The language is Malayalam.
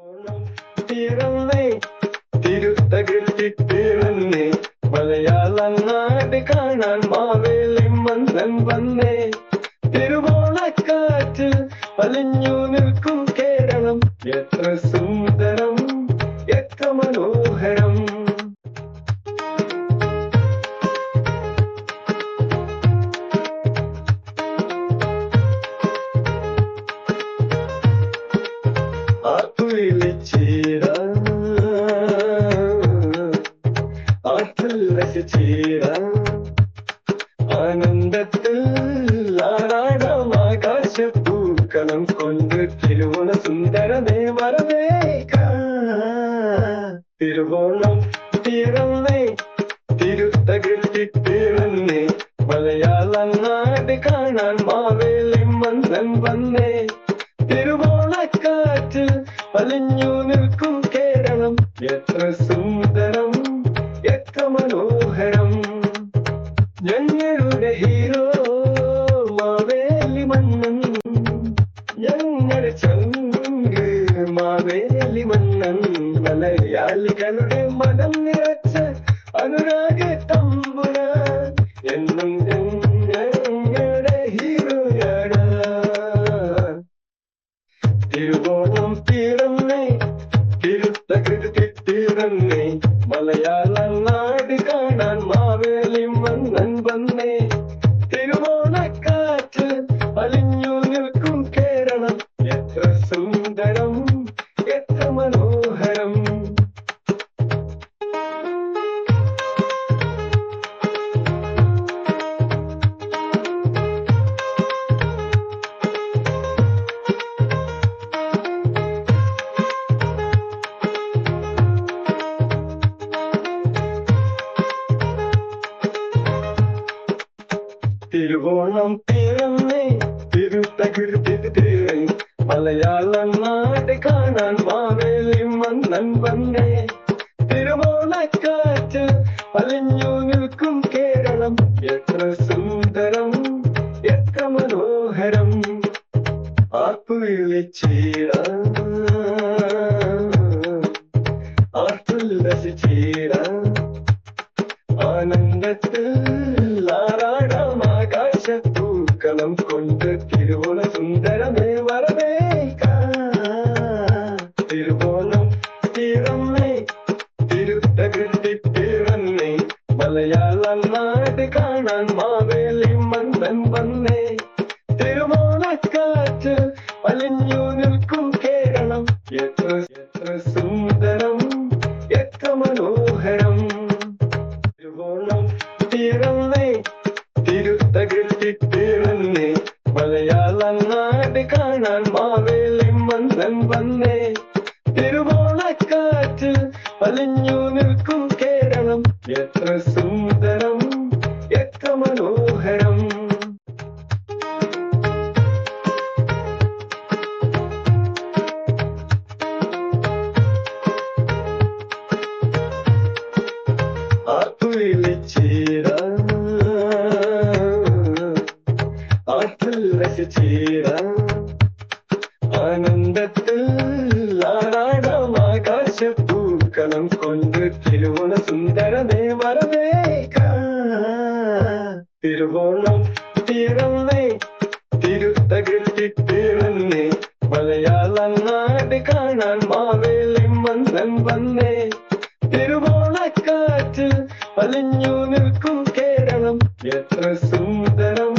തിരുവോണം പിറന്നേ തിരുത്തകൃത്തിപ്പിറന്നേ മലയാള നാട് കാണാൻ മാവേലി മന്നൻ വന്നേ തിരുവോണക്കാറ്റ് അലിഞ്ഞു നിൽക്കും കേരളം എത്ര സുന്ദരം എത്ര മനോഹരം ചീര ആറ്റിൽ ചീര ആനന്ദത്തിൽ ആറാടാം ആകാശപ്പൂക്കളം കൊണ്ട് തിരുവോണ സുന്ദരമേ വരവേക്ക തിരുവോണം പിറന്നേ തിരുത്തകൃത്തിപ്പിറന്നേ മലയാള നാട് കാണാൻ മാവേലി മന്നൻ വന്നേ തിരുവോണക്കാറ്റ് അലിഞ്ഞു നിൽക്കും കേരളം എത്ര സുന്ദരം എത്ര മനോഹരം ഞങ്ങളുടെ ഹീറോ മാവേലി മന്നൻ ഞങ്ങളുടെ ചങ്ക് മാവേലി മന്നൻ മലയാളികളുടെ മനം നിറച്ച അനുരാഗ തമ്പുരാൻ എന്നും ഞങ്ങളുടെ ഹീറോയാണ് തിരുവോണം പിറന്നേ തിരുത്തകൃത്തിപ്പിറന്നേ മലയാള നാട് കാണാൻ മാവേലി മന്നൻ വന്നേ തിരുവോണക്കാറ്റ് അലിഞ്ഞു നിൽക്കും കേരളം എത്ര സുന്ദരം എത്ര മനോഹരം തിരുവോണം പിറന്നേ തിരുത്തകൃത്തിപ്പിറന്നേ മലയാള നാട് കാണാൻ മാവേലി മന്നൻ വന്നേ തിരുവോണക്കാറ്റ് അലിഞ്ഞു നിൽക്കും കേരളം എത്ര സുന്ദരം എത്ര മനോഹരം ആർപ്പുവിളിച്ചീര ആർത്തുല്ലസിച്ചീര ആനന്ദത്തിൽ ആറാടാം ആകാശപ്പൂക്കളം കൊണ്ട് തിരുവോണ സുന്ദരമേ വരവേക്ക തിരുവോണം പിറന്നേ തിരുത്തകൃത്തിപ്പിറന്നേ മലയാള നാട് കാണാൻ മാവേലി മന്നൻ വന്നേ തിരുവോണക്കാറ്റ് അലിഞ്ഞു നിൽക്കും കേരളം എത്ര സുന്ദരം എത്ര മനോഹരം തിരുവോണം പിറന്നേ തിരുത്തകൃത്തിപ്പിറന്നേ മലയാള നാട് കാണാൻ മാവേലി മന്നൻ വന്നേ തിരുവോണക്കാറ്റ് അലിഞ്ഞു നിൽക്കും കേരളം എത്ര സുന്ദരം എത്ര മനോഹരം ആർപ്പുവിളിച്ചീര ആറ്റിൽ ആനന്ദത്തിൽ ആറാടാം ആകാശപ്പൂക്കളം കൊണ്ട് തിരുവോണ സുന്ദരമേ വരവേക്ക തിരുവോണം പിറന്നേ തിരുത്തകൃത്തിപ്പിറന്നേ മലയാള നാട് കാണാൻ മാവേലി മന്നൻ വന്നേ തിരുവോണക്കാറ്റ് അലിഞ്ഞു നിൽക്കും കേരളം എത്ര സുന്ദരം